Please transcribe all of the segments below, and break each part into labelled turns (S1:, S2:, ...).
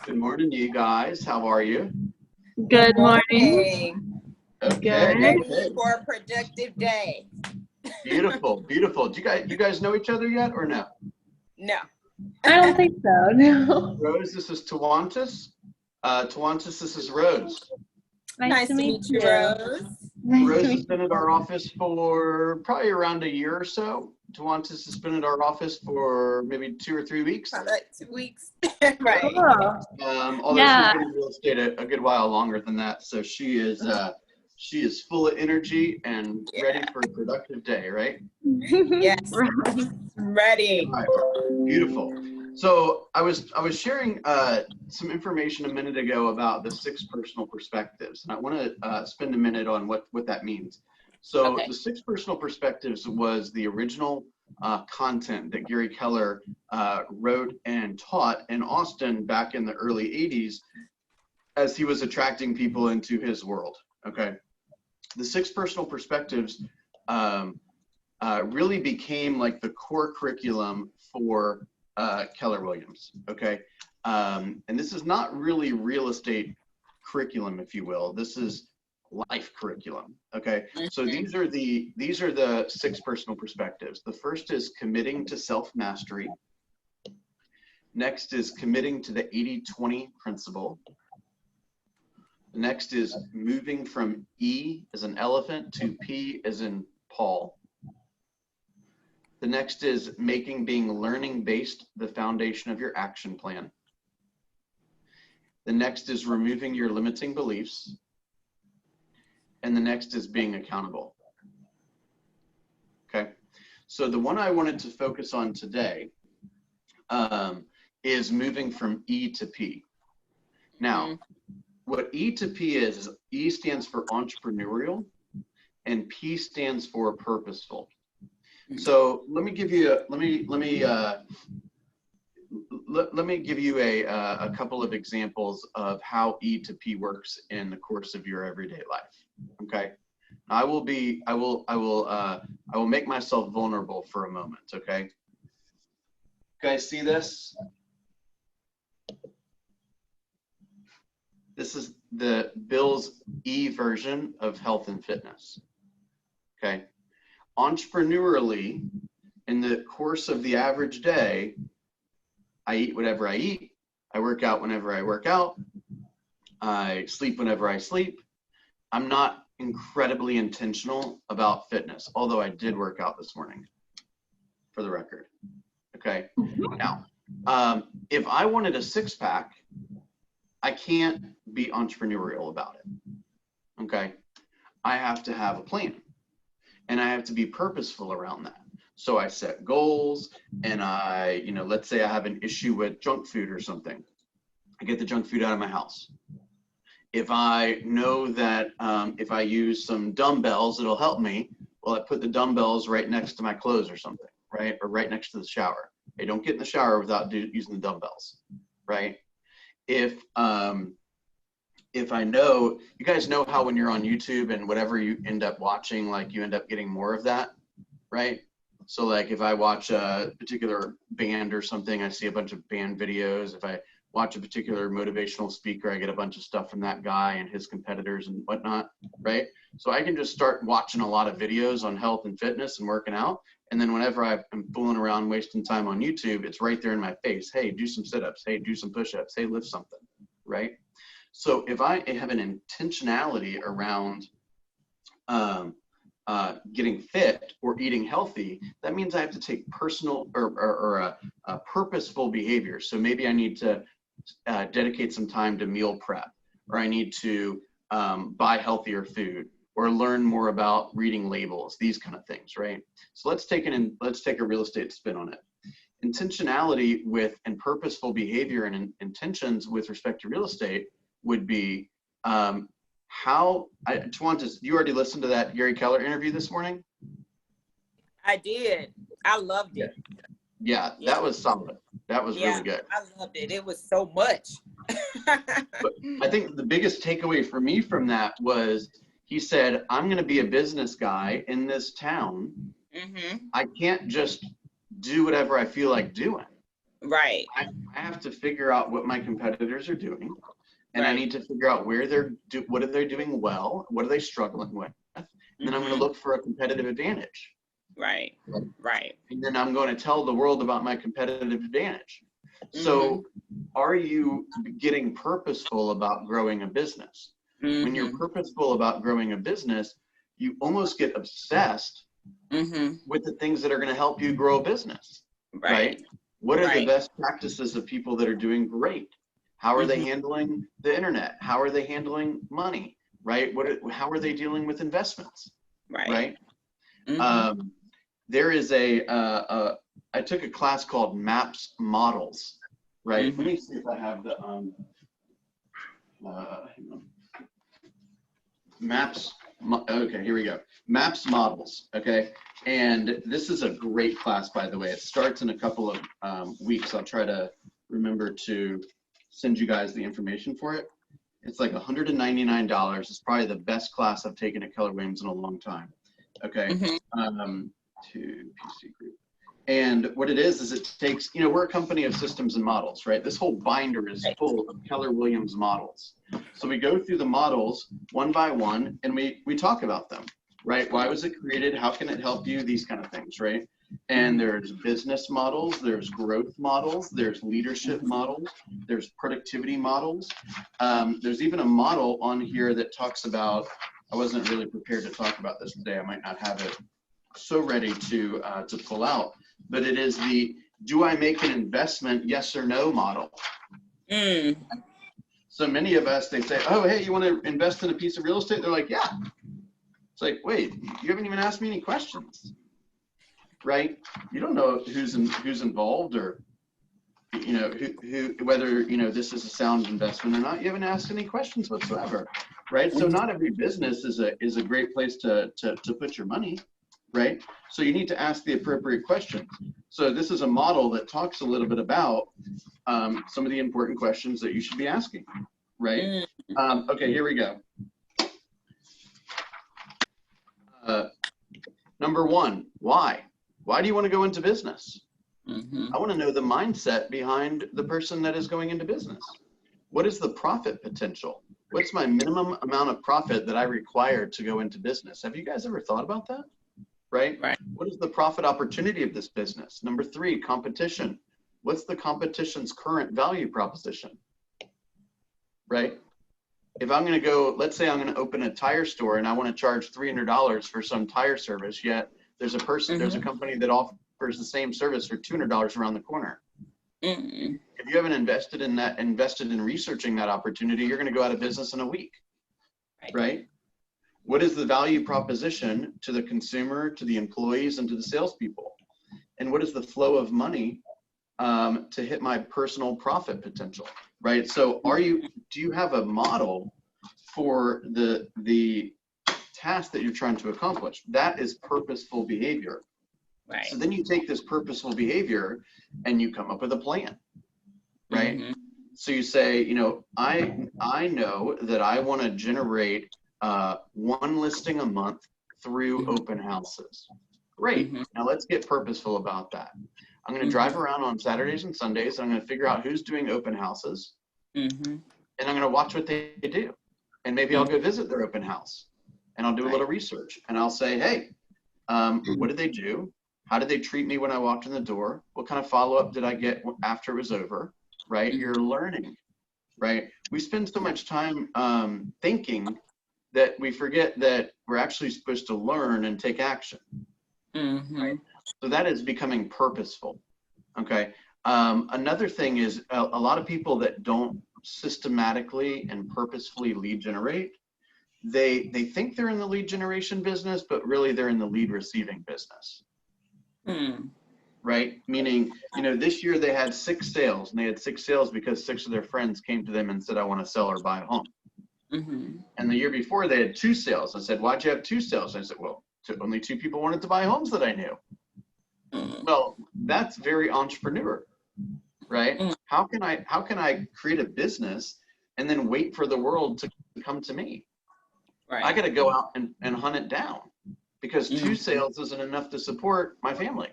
S1: Good morning, you guys. How are you?
S2: Good morning.
S3: Hey,
S1: Okay.
S2: Good.
S3: ready for a productive day?
S1: Beautiful, beautiful. Do you guys know each other yet or no?
S3: No.
S2: I don't think so. No.
S1: Rose, this is Tawantis. Tawantis, this is Rose.
S3: Nice to meet you, Rose.
S2: Nice
S1: Rose
S2: to
S1: has
S2: meet
S1: been at our office for probably around a year or so. Tawantis has been at our office for maybe 2 or 3 weeks.
S3: About 2 weeks.
S2: you.
S3: Right.
S2: Cool.
S1: Although
S2: Yeah.
S1: she's been in real estate a good while longer than that, so she is full of energy and ready for a productive day, right?
S3: Yes.
S2: Right.
S3: Ready.
S1: All right. Beautiful. So I was sharing some information a minute ago about the 6 personal perspectives, and I want to spend a minute on what that means. So
S3: Okay.
S1: the 6 personal perspectives was the original content that Gary Keller wrote and taught in Austin back in the early 80s as he was attracting people into his world. Okay. The 6 personal perspectives really became like the core curriculum for Keller Williams. Okay. And this is not really real estate curriculum, if you will. This is life curriculum. Okay. So these are the 6 personal perspectives. The first is committing to self-mastery. Next is committing to the 80-20 principle. The next is moving from E as an elephant to P as in Paul. The next is making being learning based the foundation of your action plan. The next is removing your limiting beliefs. And the next is being accountable. Okay. So the one I wanted to focus on today is moving from E to P. Now, what E to P is E stands for entrepreneurial and P stands for purposeful. So let me give you a couple of examples of how E to P works in the course of your everyday life. Okay, I will make myself vulnerable for a moment. Okay, you guys see this? This is the Bill's E version of health and fitness. Okay. Entrepreneurially, in the course of the average day, I eat whatever I eat. I work out whenever I work out. I sleep whenever I sleep. I'm not incredibly intentional about fitness, although I did work out this morning, for the record. Okay. Now, if I wanted a 6-pack, I can't be entrepreneurial about it. Okay. I have to have a plan. And I have to be purposeful around that. So I set goals and let's say I have an issue with junk food or something. I get the junk food out of my house. If I know that if I use some dumbbells, it'll help me, well, I put the dumbbells right next to my clothes or something, right? Or right next to the shower. Hey, don't get in the shower without using the dumbbells, right? If I know, you guys know how when you're on YouTube and whatever you end up watching, like you end up getting more of that, right? So like if I watch a particular band or something, I see a bunch of band videos. If I watch a particular motivational speaker, I get a bunch of stuff from that guy and his competitors and whatnot, right? So I can just start watching a lot of videos on health and fitness and working out. And then whenever I'm fooling around wasting time on YouTube, it's right there in my face. Hey, do some sit-ups. Hey, do some push-ups. Hey, lift something, right? So if I have an intentionality around getting fit or eating healthy, that means I have to take personal or purposeful behavior. So maybe I need to dedicate some time to meal prep, or I need to buy healthier food, or learn more about reading labels, these kind of things, right? So let's take a real estate spin on it. Intentionality with and purposeful behavior and intentions with respect to real estate would be Tawantis, you already listened to that Gary Keller interview this morning?
S3: I did. I loved it.
S1: Yeah, that was solid. That was really good.
S3: I loved it. It was so much.
S1: But I think the biggest takeaway for me from that was he said, I'm going to be a business guy in this town. I can't just do whatever I feel like doing.
S3: Right.
S1: I have to figure out what my competitors are doing, and I
S3: Right.
S1: need to figure out where what are they doing well, what are they struggling with, and then I'm going to look for a competitive advantage.
S3: Right. Right.
S1: And then I'm going to tell the world about my competitive advantage. So are you getting purposeful about growing a business? When you're purposeful about growing a business, you almost get obsessed with the things that are going to help you grow a business, right? What are the best practices of people that are doing great? How are they handling the internet? How are they handling money, right? How are they dealing with investments, right? There is I took a class called MAPS Models, right? Let me see if I have the, hang on. MAPS, okay, here we go. MAPS Models, okay? And this is a great class, by the way. It starts in a couple of weeks. I'll try to remember to send you guys the information for it. It's like $199. It's probably the best class I've taken at Keller Williams in a long time, okay? To PC Group. And what it is it takes, we're a company of systems and models, right? This whole binder is full of Keller Williams models. So we go through the models one by one and we talk about them, right? Why was it created? How can it help you? These kind of things, right? And there's business models, there's growth models, there's leadership models, there's productivity models. There's even a model on here that talks about, I wasn't really prepared to talk about this today. I might not have it so ready to pull out, but it is the do I make an investment, yes or no model. So many of us, they say, oh, hey, you want to invest in a piece of real estate? They're like, yeah. It's like, wait, you haven't even asked me any questions, right? You don't know who's involved or who whether this is a sound investment or not. You haven't asked any questions whatsoever, right? So not every business is a great place to put your money. Right? So you need to ask the appropriate questions. So this is a model that talks a little bit about some of the important questions that you should be asking, right? Okay, here we go. Number one, why? Why do you want to go into business? I want to know the mindset behind the person that is going into business. What is the profit potential? What's my minimum amount of profit that I require to go into business? Have you guys ever thought about that? Right? What is the profit opportunity of this business? Number three, competition. What's the competition's current value proposition? Right? If I'm going to go, let's say I'm going to open a tire store and I want to charge $300 for some tire service, yet there's a company that offers the same service for $200 around the corner. If you haven't invested in researching that opportunity, you're going to go out of business in a week. Right? What is the value proposition to the consumer, to the employees, and to the salespeople? And what is the flow of money to hit my personal profit potential, right? So do you have a model for the task that you're trying to accomplish? That is purposeful behavior. Right. So then you take this purposeful behavior and you come up with a plan, right? So you say, I know that I want to generate one listing a month through open houses. Great. Now let's get purposeful about that. I'm going to drive around on Saturdays and Sundays. And I'm going to figure out who's doing open houses. And I'm going to watch what they do. And maybe I'll go visit their open house and I'll do a little research and I'll say, hey, what did they do? How did they treat me when I walked in the door? What kind of follow-up did I get after it was over? Right? You're learning, right? We spend so much time thinking that we forget that we're actually supposed to learn and take action. Right? So that is becoming purposeful. Okay. Another thing is a lot of people that don't systematically and purposefully lead generate, they think they're in the lead generation business, but really they're in the lead receiving business. Right? Meaning, this year they had 6 sales, and they had 6 sales because 6 of their friends came to them and said, I want to sell or buy a home. And the year before they had 2 sales. I said, why'd you have 2 sales? And I said, well, only 2 people wanted to buy homes that I knew. Well, that's very entrepreneur, right? How can I create a business and then wait for the world to come to me? Right. I got to go out and hunt it down because 2 sales isn't enough to support my family.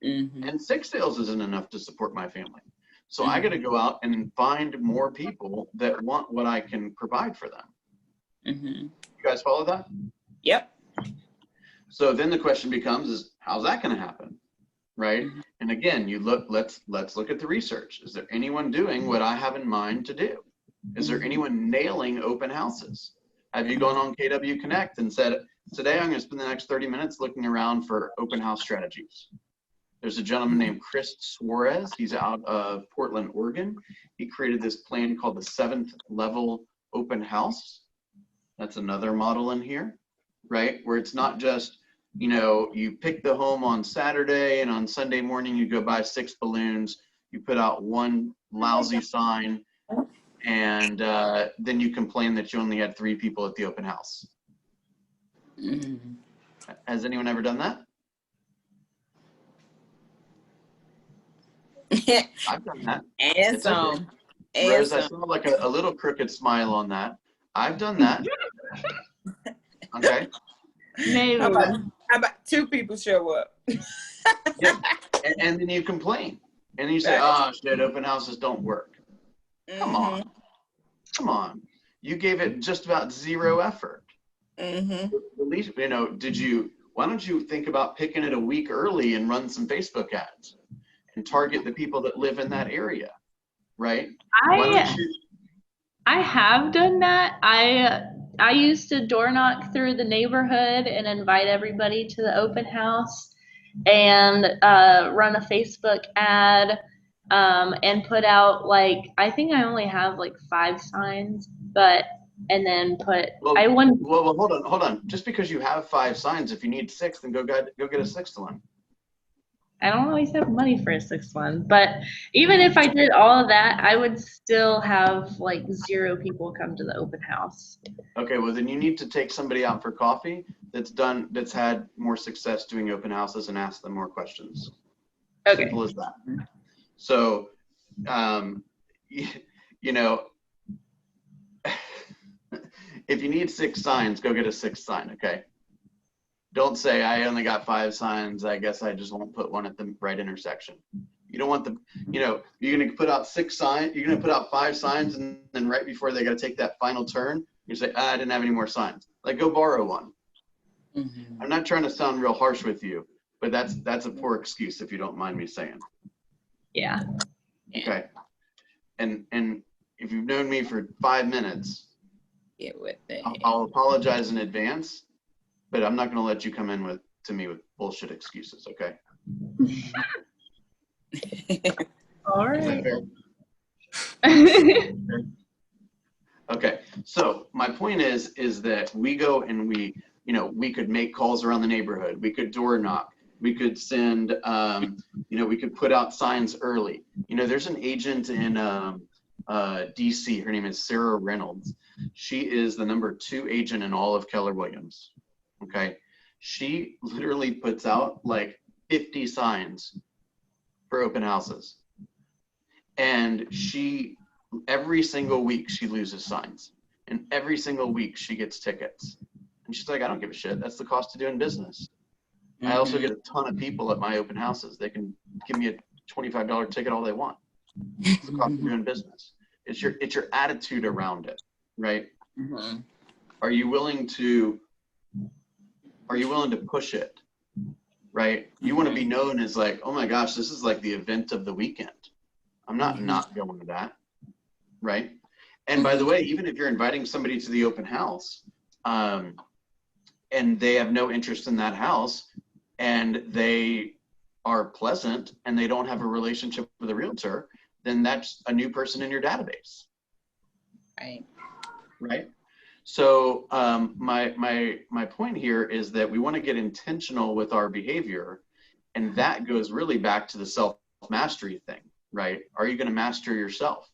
S1: And 6 sales isn't enough to support my family. So I got to go out and find more people that want what I can provide for them. You guys follow that?
S3: Yep.
S1: So then the question becomes is how's that going to happen? Right? And again, let's look at the research. Is there anyone doing what I have in mind to do? Is there anyone nailing open houses? Have you gone on KW Connect and said, today I'm going to spend the next 30 minutes looking around for open house strategies? There's a gentleman named Chris Suarez. He's out of Portland, Oregon. He created this plan called the 7th level open house. That's another model in here, right? Where it's not just, you know, you pick the home on Saturday and on Sunday morning you go buy 6 balloons, you put out one lousy sign, and then you complain that you only had 3 people at the open house. Has anyone ever done that? I've done that.
S3: And
S1: It's okay.
S3: some.
S1: Rose, I saw like a little crooked smile on that. I've done that. Okay.
S2: Maybe.
S3: How about 2 people show up?
S1: Yeah. And then you complain. And then you say, oh, shit, open houses don't work. Come on. Come on. You gave it just about 0 effort. At least, you know, why don't you think about picking it a week early and run some Facebook ads and target the people that live in that area, right?
S2: I have done that. I used to door knock through the neighborhood and invite everybody to the open house and run a Facebook ad and put out like, I think I only have like 5 signs, and then put,
S1: well, hold on. Just because you have 5 signs, if you need 6, then go get a 6th one.
S2: I don't always have money for a 6th one, but even if I did all of that, I would still have like 0 people come to the open house.
S1: Okay, well then you need to take somebody out for coffee that's had more success doing open houses and ask them more questions.
S2: Okay.
S1: Simple as that. So, you know, if you need 6 signs, go get a 6th sign, okay? Don't say, I only got 5 signs. I guess I just won't put one at the right intersection. You don't want you're going to put out 6 signs. You're going to put out 5 signs, and then right before they got to take that final turn, you say, I didn't have any more signs. Like, go borrow one. I'm not trying to sound real harsh with you, but that's a poor excuse if you don't mind me saying.
S2: Yeah.
S1: Okay. And if you've known me for 5 minutes,
S3: Get with it.
S1: I'll apologize in advance. But I'm not going to let you come in to me with bullshit excuses, okay?
S2: All right.
S1: Okay. So my point is that we go and we could make calls around the neighborhood. We could door knock. We could send, we could put out signs early. You know, there's an agent in DC. Her name is Sarah Reynolds. She is the #2 agent in all of Keller Williams. Okay, she literally puts out like 50 signs for open houses, and every single week she loses signs, and every single week she gets tickets, and she's like, I don't give a shit. That's the cost of doing business. I also get a ton of people at my open houses. They can give me a $25 ticket all they want. It's the cost of doing business. It's your attitude around it, right? Are you willing to push it, right? You want to be known as like, oh my gosh, this is like the event of the weekend. I'm not going to that, right? And by the way, even if you're inviting somebody to the open house and they have no interest in that house and they are pleasant and they don't have a relationship with a realtor, then that's a new person in your database. Right? So my point here is that we want to get intentional with our behavior, and that goes really back to the self-mastery thing, right? Are you going to master yourself?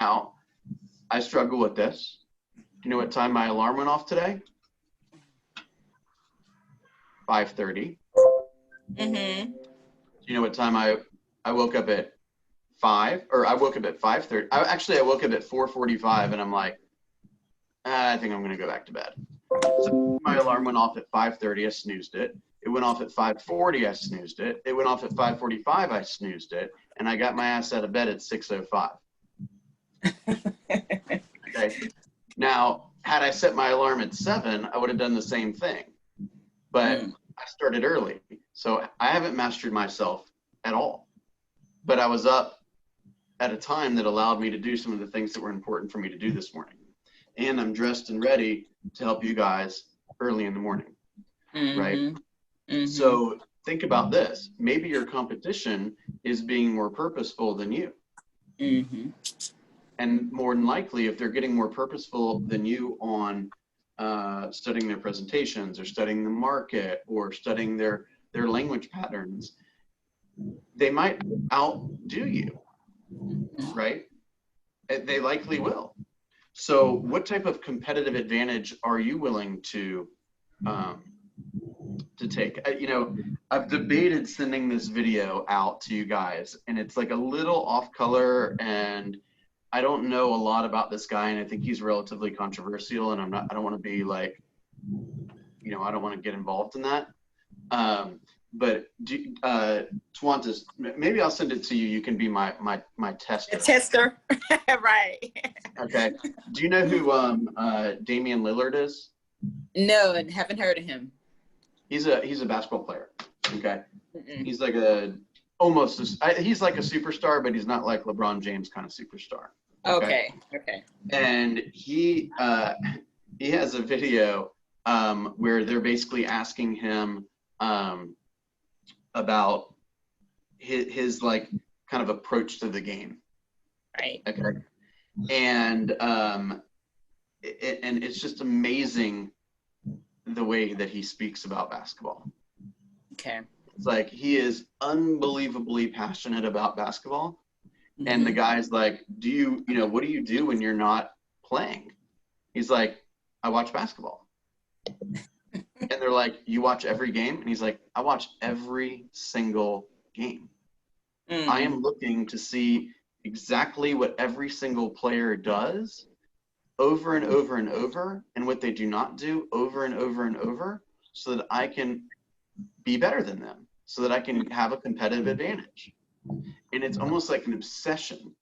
S1: Now, I struggle with this. Do you know what time my alarm went off today? 5:30. Do you know what time I woke up at 5? Or I woke up at 5:30. I woke up at 4:45, and I'm like, I think I'm going to go back to bed. So my alarm went off at 5:30. I snoozed it. It went off at 5:40. I snoozed it. It went off at 5:45. I snoozed it. and I got my ass out of bed at 6:05. Okay. Now, had I set my alarm at 7, I would have done the same thing. But I started early. So I haven't mastered myself at all. But I was up at a time that allowed me to do some of the things that were important for me to do this morning. And I'm dressed and ready to help you guys early in the morning. Right? So think about this. Maybe your competition is being more purposeful than you. And more than likely, if they're getting more purposeful than you on studying their presentations or studying the market or studying their language patterns, they might outdo you, right? They likely will. So what type of competitive advantage are you willing to take? I've debated sending this video out to you guys, and it's like a little off color, and I don't know a lot about this guy, and I think he's relatively controversial, and I don't want to be like, I don't want to get involved in that. But Twantis, maybe I'll send it to you. You can be my tester.
S3: The tester, right?
S1: Okay. Do you know who Damian Lillard is?
S3: No, and haven't heard of him.
S1: He's a basketball player. Okay. He's like he's like a superstar, but he's not like LeBron James kind of superstar.
S3: Okay.
S1: And he has a video where they're basically asking him about his like kind of approach to the game.
S3: Right.
S1: Okay. And it's just amazing the way that he speaks about basketball.
S3: Okay.
S1: It's like he is unbelievably passionate about basketball. And the guy's like, what do you do when you're not playing? He's like, I watch basketball. And they're like, you watch every game? And he's like, I watch every single game. I am looking to see exactly what every single player does over and over and over, and what they do not do over and over and over, so that I can be better than them, so that I can have a competitive advantage. And it's almost like an obsession.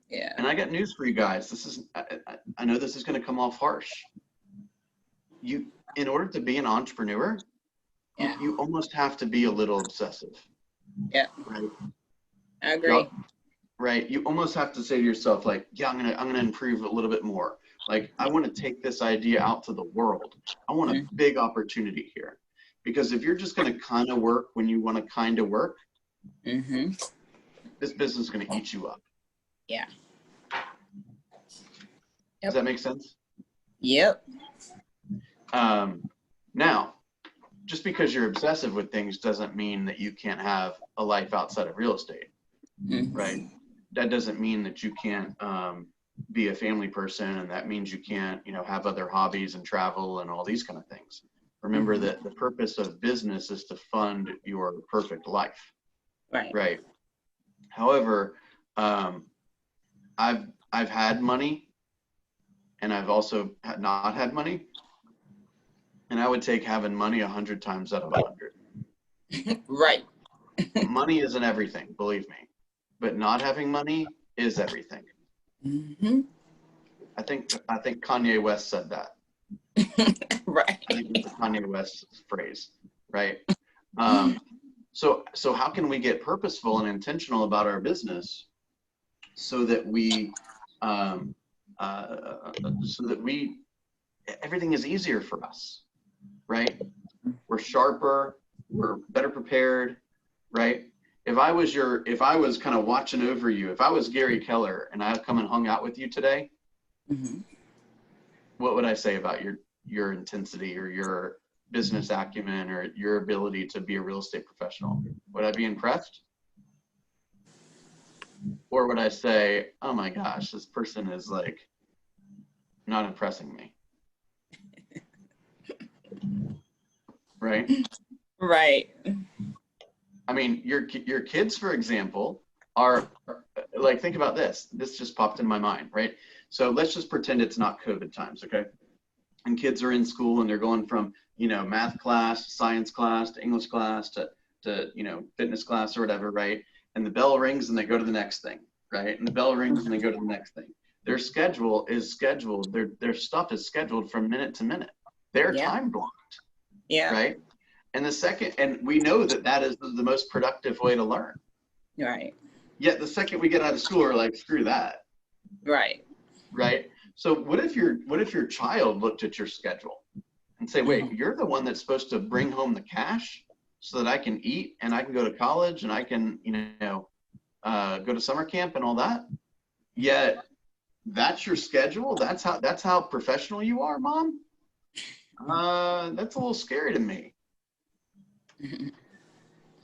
S3: Yeah.
S1: And I got news for you guys. I know this is going to come off harsh. In order to be an entrepreneur, you almost have to be a little obsessive.
S3: Yeah.
S1: Right.
S3: I agree.
S1: Right. You almost have to say to yourself, like, I'm gonna improve a little bit more. Like, I want to take this idea out to the world. I want a big opportunity here. Because if you're just gonna kind of work when you want to kind of work, this business is gonna eat you up.
S3: Yeah.
S1: Does that make sense?
S3: Yep.
S1: Now, just because you're obsessive with things doesn't mean that you can't have a life outside of real estate, right? That doesn't mean that you can't be a family person, and that means you can't, have other hobbies and travel and all these kind of things. Remember that the purpose of business is to fund your perfect life. Right. However, I've had money, and I've also not had money. And I would take having money 100 times out of 100.
S3: Right.
S1: Money isn't everything, believe me. But not having money is everything. I think Kanye West said that.
S3: Right.
S1: I think it's Kanye West's phrase, right? So how can we get purposeful and intentional about our business so that everything is easier for us? Right? We're sharper, we're better prepared, right? If I was kind of watching over you, if I was Gary Keller and I come and hung out with you today, what would I say about your intensity or your business acumen or your ability to be a real estate professional? Would I be impressed? Or would I say, oh my gosh, this person is like not impressing me? Right?
S3: Right.
S1: I mean, your kids, for example, are like, think about this. This just popped in my mind, right? So let's just pretend it's not COVID times, okay? And kids are in school and they're going from, math class, science class, to English class, to fitness class or whatever, right? and the bell rings and they go to the next thing, right? And the bell rings and they go to the next thing. Their schedule is scheduled. Their stuff is scheduled from minute to minute. They're time blocked, right? And the second, and we know that that is the most productive way to learn.
S3: Right.
S1: Yet the second we get out of school, we're like, screw that.
S3: Right.
S1: Right. So what if your child looked at your schedule and say, wait, you're the one that's supposed to bring home the cash so that I can eat and I can go to college and I can, go to summer camp and all that. Yet that's your schedule. That's how professional you are, Mom. That's a little scary to me.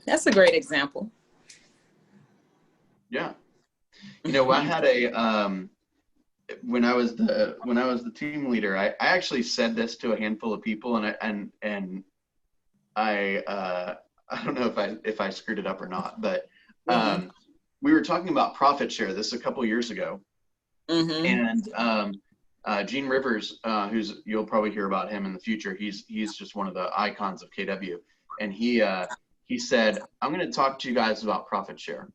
S3: That's a great example.
S1: Yeah. I had when I was the team leader, I actually said this to a handful of people, and I don't know if I screwed it up or not, but we were talking about profit share this a couple years ago, and Gene Rivers, who's, you'll probably hear about him in the future. He's just one of the icons of KW, and he said, I'm going to talk to you guys about profit share,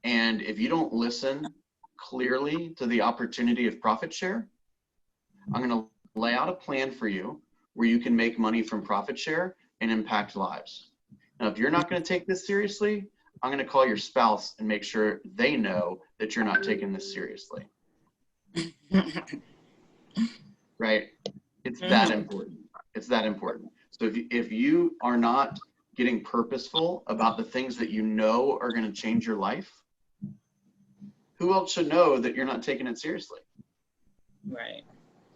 S1: and if you don't listen clearly to the opportunity of profit share, I'm going to lay out a plan for you where you can make money from profit share and impact lives. Now, if you're not going to take this seriously, I'm going to call your spouse and make sure they know that you're not taking this seriously. Right? It's that important. It's that important. So if you are not getting purposeful about the things that you know are going to change your life, who else should know that you're not taking it seriously?
S3: Right.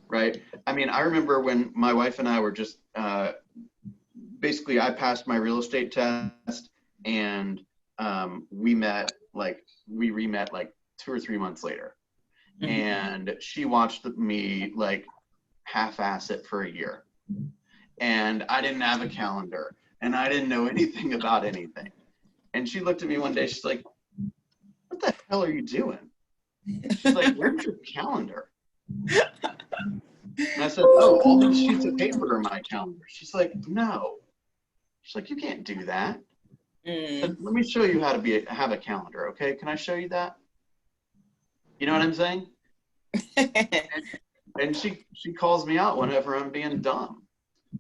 S1: Right. I mean, I remember when my wife and I were just, basically I passed my real estate test, and we re-met like 2 or 3 months later. And she watched me like half-ass it for a year. And I didn't have a calendar and I didn't know anything about anything. And she looked at me one day, she's like, what the hell are you doing? She's like, where's your calendar? And I said, oh, all these sheets of paper are my calendar. She's like, no. She's like, you can't do that. I said, let me show you how to have a calendar, okay? Can I show you that? You know what I'm saying? And she calls me out whenever I'm being dumb.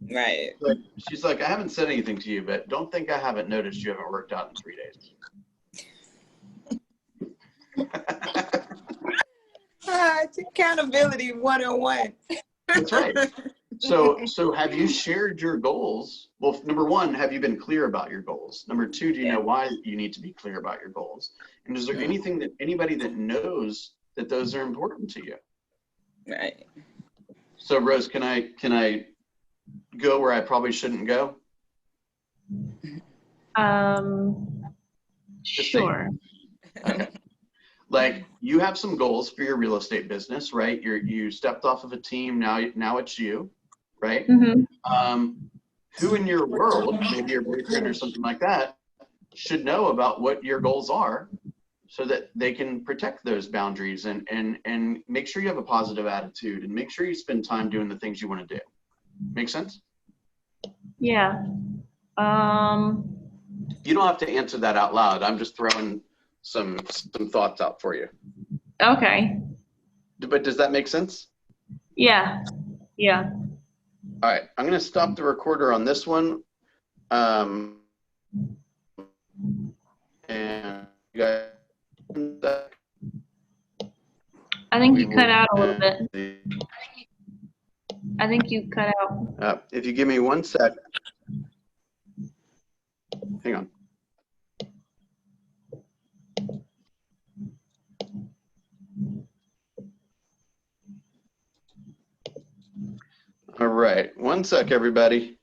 S3: Right.
S1: But she's like, I haven't said anything to you, but don't think I haven't noticed you haven't worked out in 3 days.
S3: It's accountability 101.
S1: That's right. So have you shared your goals? Well, number one, have you been clear about your goals? Number two, do you know why you need to be clear about your goals? And is there anything that anybody that knows that those are important to you?
S3: Right.
S1: So Rose, can I go where I probably shouldn't go?
S2: Sure.
S1: Okay. Like, you have some goals for your real estate business, right? You stepped off of a team, now it's you, right? Who in your world, maybe your boyfriend or something like that, should know about what your goals are so that they can protect those boundaries and make sure you have a positive attitude and make sure you spend time doing the things you want to do. Make sense?
S2: Yeah.
S1: You don't have to answer that out loud. I'm just throwing some thoughts out for you.
S2: Okay.
S1: But does that make sense?
S2: Yeah. Yeah.
S1: All right, I'm going to stop the recorder on this one. And you guys,
S2: I think you cut out a little bit. I think you cut out.
S1: If you give me 1 sec. Hang on. All right, 1 sec, everybody.